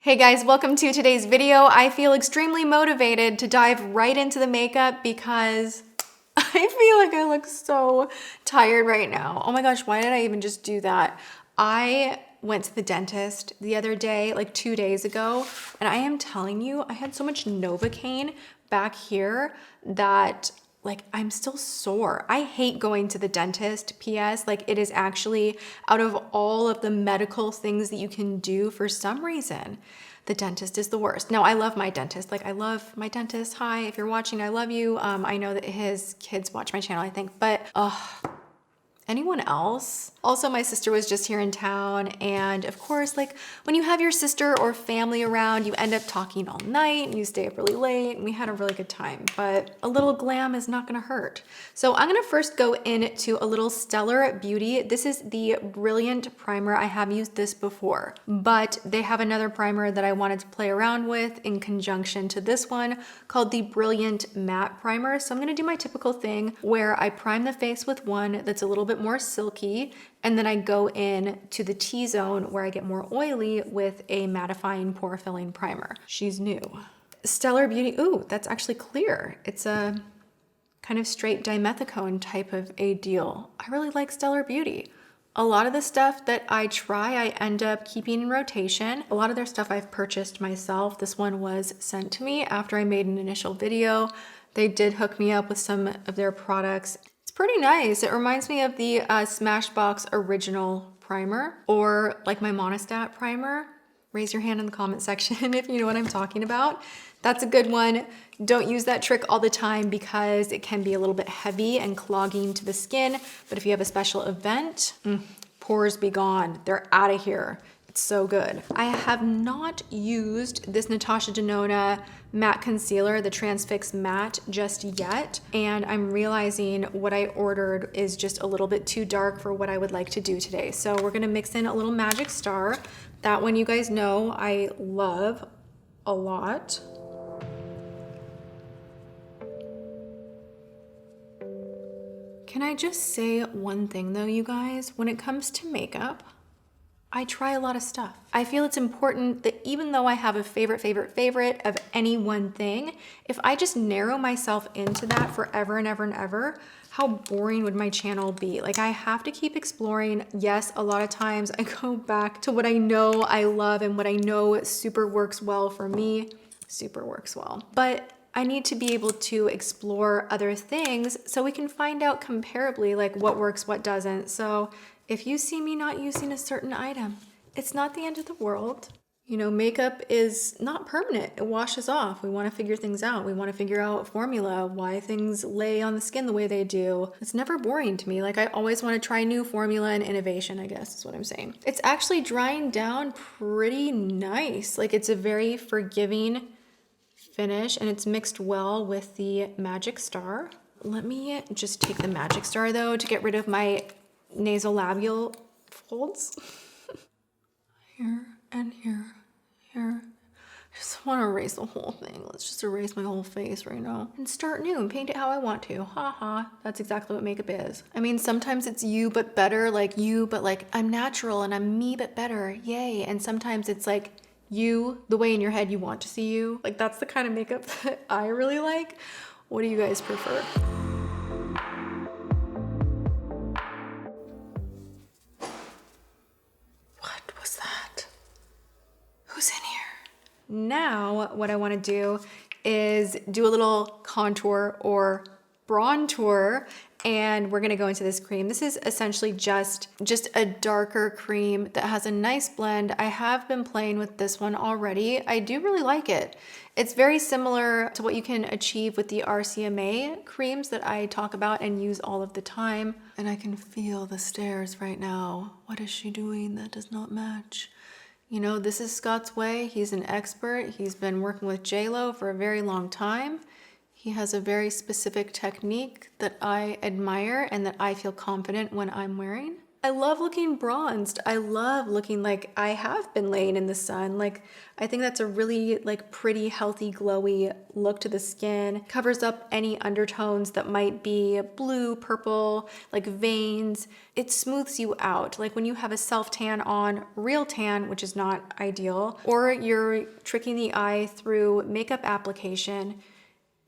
Hey guys, welcome to today's video. I feel extremely motivated to dive right into the makeup because I feel like I look so tired right now. Oh my gosh, why did I even just do that? I went to the dentist the other day, like 2 days ago, and I am telling you, I had so much Novocaine back here that like I'm still sore. I hate going to the dentist, PS. Like it is actually out of all of the medical things that you can do, for some reason, the dentist is the worst. Now I love my dentist. Like I love my dentist. Hi, if you're watching, I love you. I know that his kids watch my channel, I think, but anyone else? Also, my sister was just here in town, and of course, like when you have your sister or family around, you end up talking all night and you stay up really late, and we had a really good time, but a little glam is not gonna hurt. So I'm gonna first go into a little Stellar Beauty. This is the Brilliant Primer. I have used this before, but they have another primer that I wanted to play around with in conjunction to this one called the Brilliant Matte Primer. So I'm gonna do my typical thing where I prime the face with one that's a little bit more silky, and then I go in to the T-zone where I get more oily with a mattifying pore filling primer. She's new. Stellar Beauty, ooh, that's actually clear. It's a kind of straight dimethicone type of a deal. I really like Stellar Beauty. A lot of the stuff that I try, I end up keeping in rotation. A lot of their stuff I've purchased myself. This one was sent to me after I made an initial video. They did hook me up with some of their products. Pretty nice. It reminds me of the Smashbox original primer, or like my Monistat primer. Raise your hand in the comment section if you know what I'm talking about. That's a good one. Don't use that trick all the time because it can be a little bit heavy and clogging to the skin. But if you have a special event, pores be gone. They're out of here. It's so good. I have not used this Natasha Denona matte concealer, the Transfix Matte, just yet. And I'm realizing what I ordered is just a little bit too dark for what I would like to do today. So we're gonna mix in a little Magic Star. That one you guys know I love a lot. Can I just say one thing though, you guys? When it comes to makeup, I try a lot of stuff. I feel it's important that even though I have a favorite of any one thing, if I just narrow myself into that forever and ever and ever, how boring would my channel be? Like I have to keep exploring. Yes, a lot of times I go back to what I know I love and what I know super works well for me. Super works well. But I need to be able to explore other things so we can find out comparably like what works, what doesn't. So if you see me not using a certain item, it's not the end of the world. You know, makeup is not permanent. It washes off. We want to figure things out. We want to figure out formula, why things lay on the skin the way they do. It's never boring to me. Like I always want to try new formula and innovation, I guess is what I'm saying. It's actually drying down pretty nice. Like it's a very forgiving finish and it's mixed well with the Magic Star. Let me just take the Magic Star though to get rid of my nasolabial folds. Here and here, here. I just want to erase the whole thing. Let's just erase my whole face right now and start new and paint it how I want to. Haha, that's exactly what makeup is. I mean, sometimes it's you but better, like you, but like I'm natural and I'm me but better, yay. And sometimes it's like you, the way in your head you want to see you. Like that's the kind of makeup that I really like. What do you guys prefer? Who's in here? Now, what I want to do is do a little contour or bronzer, and we're going to go into this cream. This is essentially just a darker cream that has a nice blend. I have been playing with this one already. I do really like it. It's very similar to what you can achieve with the RCMA creams that I talk about and use all of the time. And I can feel the stares right now. What is she doing that does not match? You know, this is Scott's way. He's an expert. He's been working with J-Lo for a very long time. He has a very specific technique that I admire and that I feel confident when I'm wearing. I love looking bronzed. I love looking like I have been laying in the sun. Like, I think that's a really like pretty, healthy, glowy look to the skin. Covers up any undertones that might be blue, purple, like veins. It smooths you out. Like when you have a self tan on, real tan, which is not ideal, or you're tricking the eye through makeup application,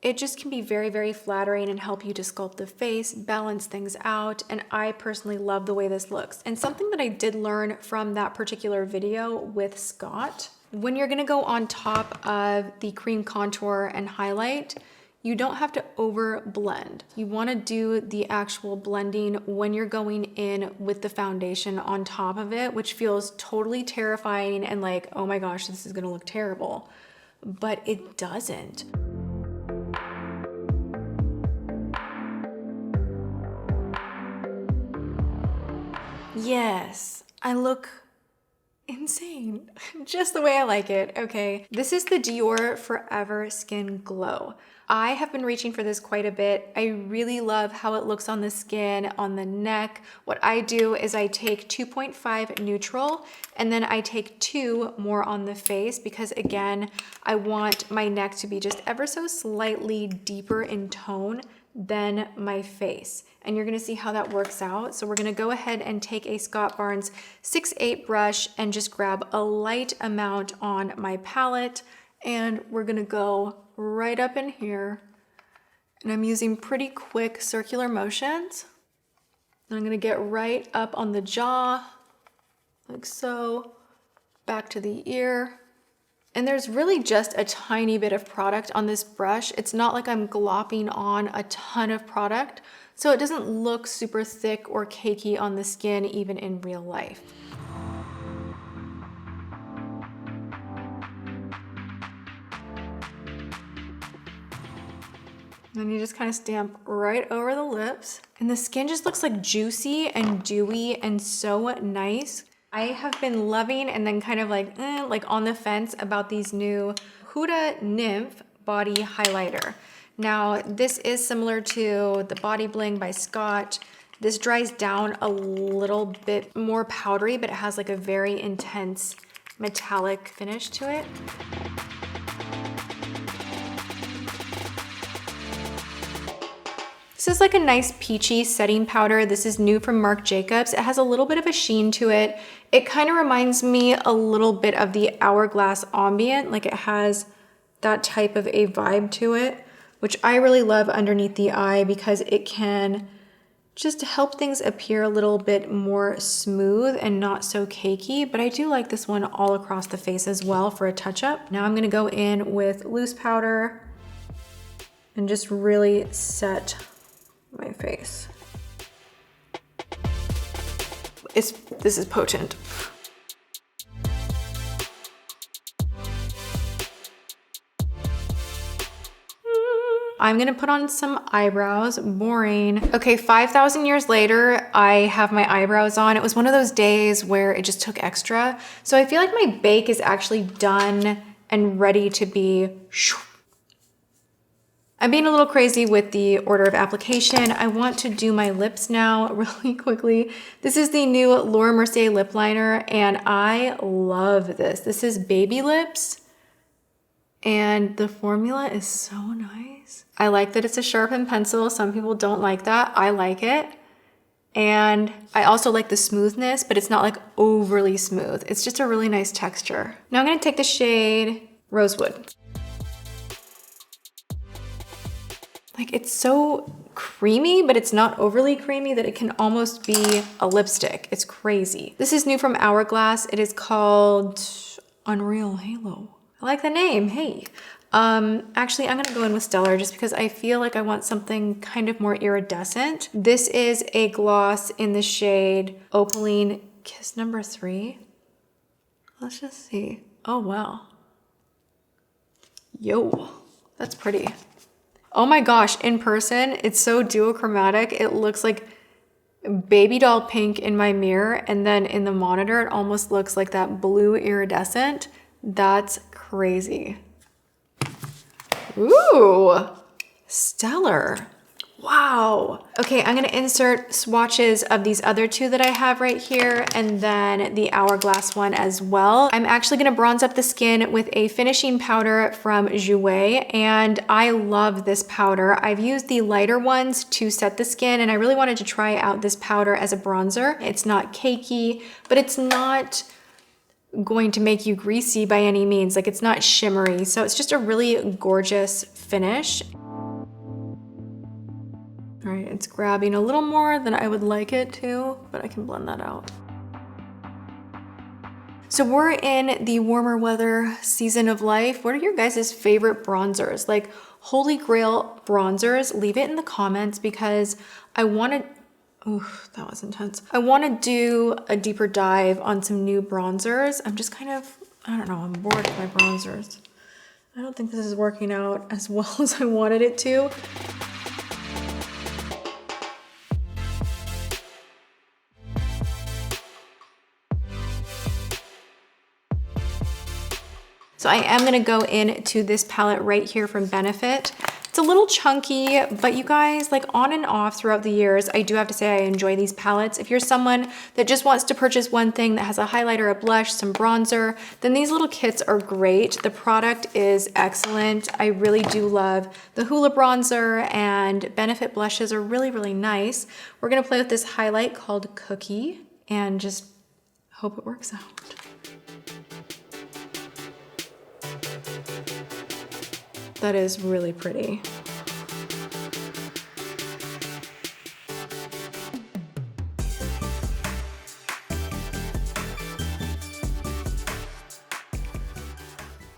it just can be very, very flattering and help you to sculpt the face, balance things out, and I personally love the way this looks. And something that I did learn from that particular video with Scott, when you're gonna go on top of the cream contour and highlight, you don't have to over blend. You wanna do the actual blending when you're going in with the foundation on top of it, which feels totally terrifying and like, oh my gosh, this is gonna look terrible. But it doesn't. Yes, I look insane, just the way I like it, okay? This is the Dior Forever Skin Glow. I have been reaching for this quite a bit. I really love how it looks on the skin, on the neck. What I do is I take 2.5 neutral and then I take 2 more on the face because again, I want my neck to be just ever so slightly deeper in tone than my face. And you're gonna see how that works out. So we're gonna go ahead and take a Scott Barnes 6'8" brush and just grab a light amount on my palette. And we're gonna go right up in here. And I'm using pretty quick circular motions. And I'm gonna get right up on the jaw, like so, back to the ear. And there's really just a tiny bit of product on this brush. It's not like I'm glopping on a ton of product, so it doesn't look super thick or cakey on the skin, even in real life. Then you just kind of stamp right over the lips. And the skin just looks like juicy and dewy and so nice. I have been loving and then kind of like on the fence about these new Huda N.Y.M.P.H body highlighter. Now, this is similar to the Body Bling by Scott. This dries down a little bit more powdery, but it has like a very intense metallic finish to it. This is like a nice peachy setting powder. This is new from Marc Jacobs. It has a little bit of a sheen to it. It kind of reminds me a little bit of the Hourglass Ambient, like it has that type of a vibe to it, which I really love underneath the eye because it can just help things appear a little bit more smooth and not so cakey. But I do like this one all across the face as well for a touch-up. Now I'm gonna go in with loose powder and just really set my face. This is potent. I'm gonna put on some eyebrows, boring. Okay, 5,000 years later, I have my eyebrows on. It was one of those days where it just took extra. So I feel like my bake is actually done and ready to be. I'm being a little crazy with the order of application. I want to do my lips now really quickly. This is the new Laura Mercier Lipliner and I love this. This is Baby Lips and the formula is so nice. I like that it's a sharpened pencil. Some people don't like that. I like it. And I also like the smoothness, but it's not like overly smooth. It's just a really nice texture. Now I'm gonna take the shade Rosewood. Like it's so creamy, but it's not overly creamy that it can almost be a lipstick. It's crazy. This is new from Hourglass. It is called Unreal Halo. I like the name, hey. Actually, I'm gonna go in with Stellar just because I feel like I want something kind of more iridescent. This is a gloss in the shade Opaline Kiss number 3. Let's just see. Oh, wow. Yo, that's pretty. Oh my gosh, in person, it's so duochromatic. It looks like baby doll pink in my mirror, and then in the monitor, it almost looks like that blue iridescent. That's crazy. Ooh, Stellar. Wow. Okay, I'm gonna insert swatches of these other two that I have right here and then the Hourglass one as well. I'm actually gonna bronze up the skin with a finishing powder from Jouer, and I love this powder. I've used the lighter ones to set the skin, and I really wanted to try out this powder as a bronzer. It's not cakey, but it's not going to make you greasy by any means. Like, it's not shimmery, so it's just a really gorgeous finish. All right, it's grabbing a little more than I would like it to, but I can blend that out. So we're in the warmer weather season of life. What are your guys' favorite bronzers? Like, holy grail bronzers? Leave it in the comments because I want to, oof, that was intense. I want to do a deeper dive on some new bronzers. I'm just kind of, I don't know, I'm bored with my bronzers. I don't think this is working out as well as I wanted it to. So I am gonna go into this palette right here from Benefit. It's a little chunky, but you guys, like, on and off throughout the years, I do have to say I enjoy these palettes. If you're someone that just wants to purchase one thing that has a highlighter, a blush, some bronzer, then these little kits are great. The product is excellent. I really do love the Hoola bronzer, and Benefit blushes are really, really nice. We're gonna play with this highlight called Cookie and just hope it works out. That is really pretty.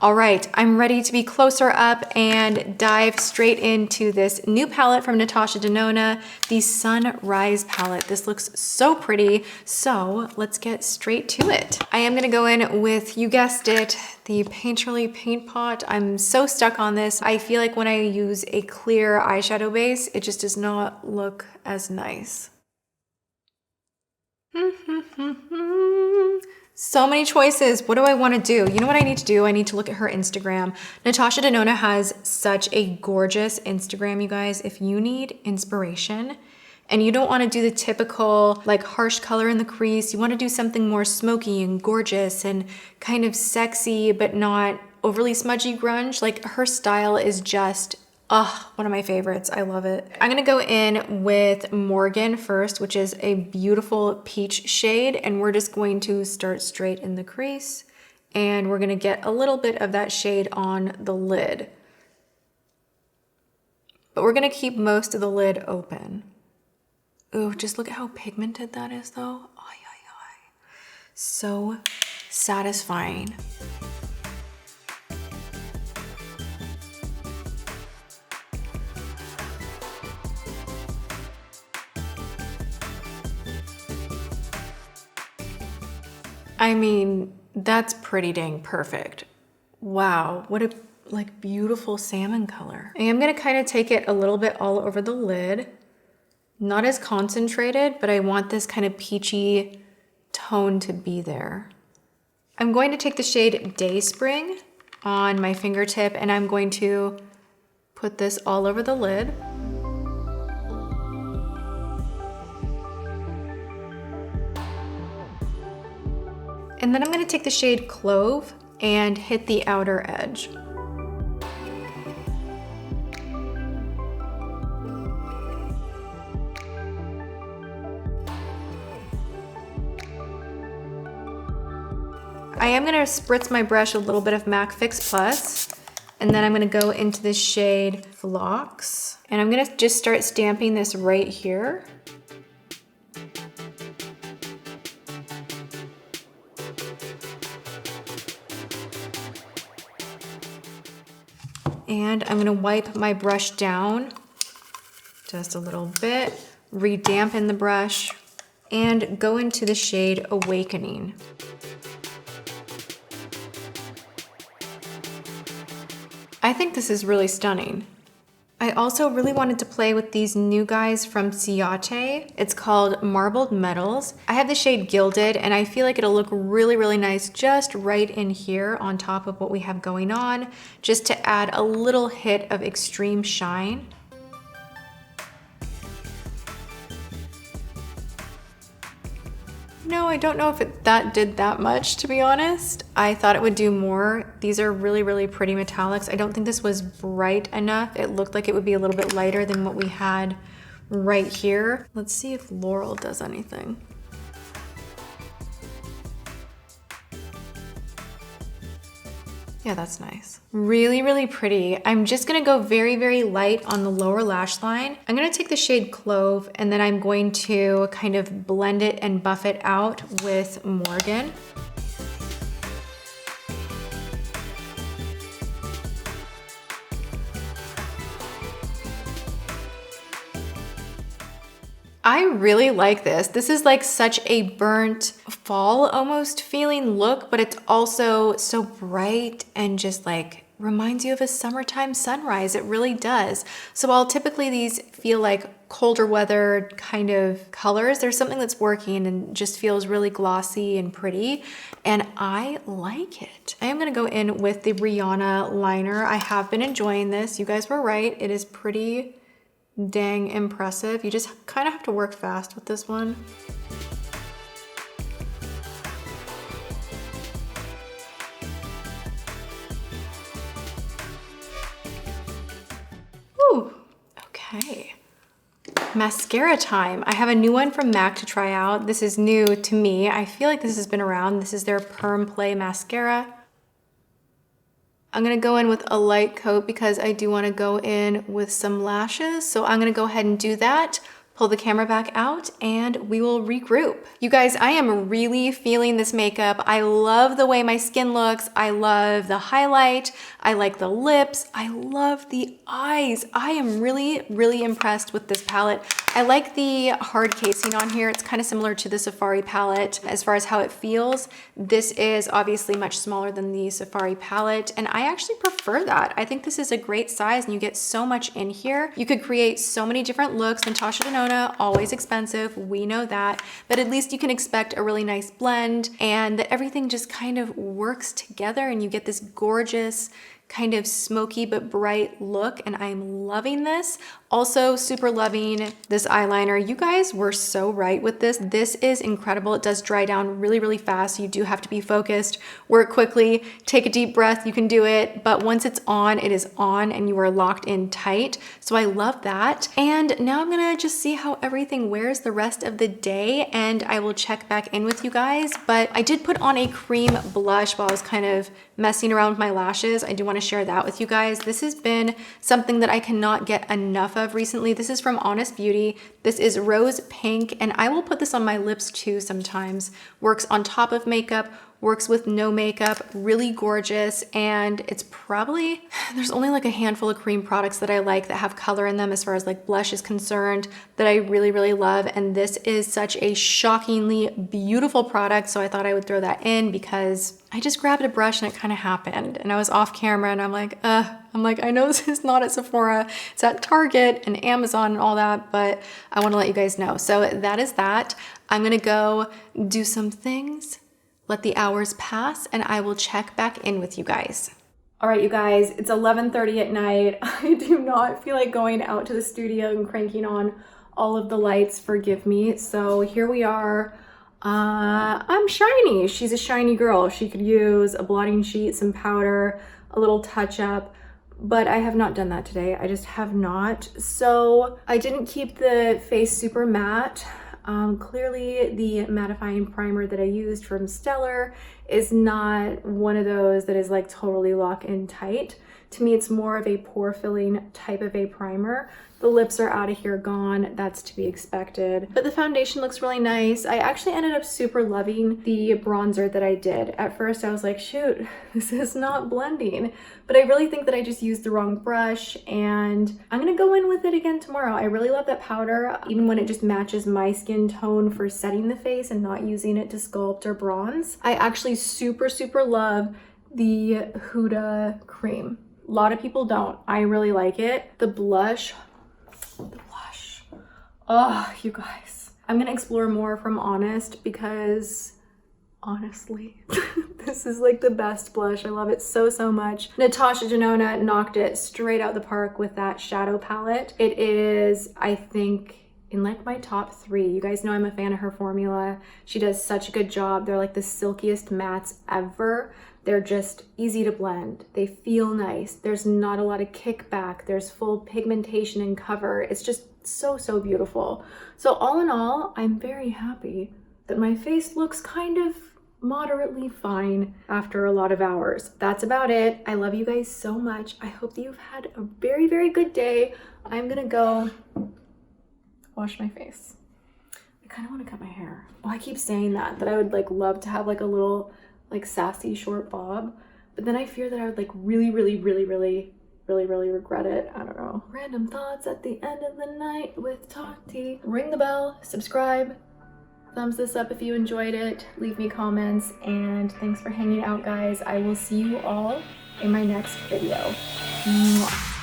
All right, I'm ready to be closer up and dive straight into this new palette from Natasha Denona, the Sunrise palette. This looks so pretty, so let's get straight to it. I am gonna go in with, you guessed it, the Painterly Paint Pot. I'm so stuck on this. I feel like when I use a clear eyeshadow base, it just does not look as nice. So many choices. What do I want to do? You know what I need to do? I need to look at her Instagram. Natasha Denona has such a gorgeous Instagram, you guys. If you need inspiration and you don't want to do the typical like harsh color in the crease, you want to do something more smoky and gorgeous and kind of sexy but not overly smudgy grunge, like her style is just one of my favorites. I love it. I'm gonna go in with Morgan first, which is a beautiful peach shade, and we're just going to start straight in the crease, and we're gonna get a little bit of that shade on the lid. But we're gonna keep most of the lid open. Ooh, just look at how pigmented that is though. Ay, ay, ay. So satisfying. I mean, that's pretty dang perfect. Wow, what a like beautiful salmon color. And I'm gonna kind of take it a little bit all over the lid. Not as concentrated, but I want this kind of peachy tone to be there. I'm going to take the shade Dayspring on my fingertip, and I'm going to put this all over the lid. And then I'm gonna take the shade Clove and hit the outer edge. I am gonna spritz my brush a little bit of MAC Fix Plus, and then I'm gonna go into the shade Phlox, and I'm gonna just start stamping this right here. And I'm gonna wipe my brush down just a little bit, re-dampen the brush, and go into the shade Awakening. I think this is really stunning. I also really wanted to play with these new guys from Ciate. It's called Marbled Metals. I have the shade Gilded, and I feel like it'll look really, really nice just right in here on top of what we have going on, just to add a little hit of extreme shine. No, I don't know if that did that much, to be honest. I thought it would do more. These are really, really pretty metallics. I don't think this was bright enough. It looked like it would be a little bit lighter than what we had right here. Let's see if Laurel does anything. Yeah, that's nice. Really, really pretty. I'm just gonna go very, very light on the lower lash line. I'm gonna take the shade Clove and then I'm going to kind of blend it and buff it out with Morgan. I really like this. This is like such a burnt fall almost feeling look, but it's also so bright and just like reminds you of a summertime sunrise. It really does. So while typically these feel like colder weather kind of colors, there's something that's working and just feels really glossy and pretty, and I like it. I am gonna go in with the Rihanna liner. I have been enjoying this. You guys were right. It is pretty dang impressive. You just kind of have to work fast with this one. Ooh, okay. Mascara time. I have a new one from M.A.C to try out. This is new to me. I feel like this has been around. This is their Perm Play Mascara. I'm gonna go in with a light coat because I do wanna go in with some lashes. So I'm gonna go ahead and do that. Pull the camera back out and we will regroup. You guys, I am really feeling this makeup. I love the way my skin looks. I love the highlight. I like the lips. I love the eyes. I am really, really impressed with this palette. I like the hard casing on here. It's kind of similar to the Safari palette as far as how it feels. This is obviously much smaller than the Safari palette, and I actually prefer that. I think this is a great size and you get so much in here. You could create so many different looks. Natasha Denona, always expensive, we know that, but at least you can expect a really nice blend and that everything just kind of works together and you get this gorgeous kind of smoky but bright look, and I'm loving this. Also super loving this eyeliner. You guys were so right with this. This is incredible. It does dry down really, really fast. So you do have to be focused, work quickly, take a deep breath, you can do it. But once it's on, it is on and you are locked in tight. So I love that. And now I'm gonna just see how everything wears the rest of the day and I will check back in with you guys. But I did put on a cream blush while I was kind of messing around with my lashes. I do wanna share that with you guys. This has been something that I cannot get enough of recently. This is from Honest Beauty. This is rose pink, and I will put this on my lips too sometimes. Works on top of makeup, works with no makeup, really gorgeous, and it's probably, there's only like a handful of cream products that I like that have color in them as far as like blush is concerned that I really, really love, and this is such a shockingly beautiful product, so I thought I would throw that in because I just grabbed a brush and it kind of happened, and I was off camera and I'm like, I know this is not at Sephora, it's at Target and Amazon and all that, but I want to let you guys know. So that is that. I'm gonna go do some things, let the hours pass, and I will check back in with you guys. All right, you guys, it's 11:30 at night. I do not feel like going out to the studio and cranking on all of the lights, forgive me. So here we are. I'm shiny. She's a shiny girl. She could use a blotting sheet, some powder, a little touch up, but I have not done that today. I just have not. So I didn't keep the face super matte. Clearly the mattifying primer that I used from Stellar is not one of those that is like totally lock in tight. To me, it's more of a pore filling type of a primer. The lips are out of here gone, that's to be expected. But the foundation looks really nice. I actually ended up super loving the bronzer that I did. At first I was like, shoot, this is not blending. But I really think that I just used the wrong brush and I'm gonna go in with it again tomorrow. I really love that powder, even when it just matches my skin tone for setting the face and not using it to sculpt or bronze. I actually super, super love the Huda cream. A lot of people don't. I really like it. The blush. Oh, you guys. I'm gonna explore more from Honest because honestly, this is like the best blush. I love it so, so much. Natasha Denona knocked it straight out the park with that shadow palette. It is, I think, in like my top 3. You guys know I'm a fan of her formula. She does such a good job. They're like the silkiest mattes ever. They're just easy to blend. They feel nice. There's not a lot of kickback. There's full pigmentation and cover. It's just so, so beautiful. So all in all, I'm very happy that my face looks kind of moderately fine after a lot of hours. That's about it. I love you guys so much. I hope that you've had a very, very good day. I'm gonna go wash my face. I kind of want to cut my hair. Oh, I keep saying that I would like love to have like a little like sassy short bob, but then I fear that I would like really regret it. I don't know. Random thoughts at the end of the night with Tati. Ring the bell, subscribe, thumbs this up if you enjoyed it, leave me comments, and thanks for hanging out, guys. I will see you all in my next video. Mwah.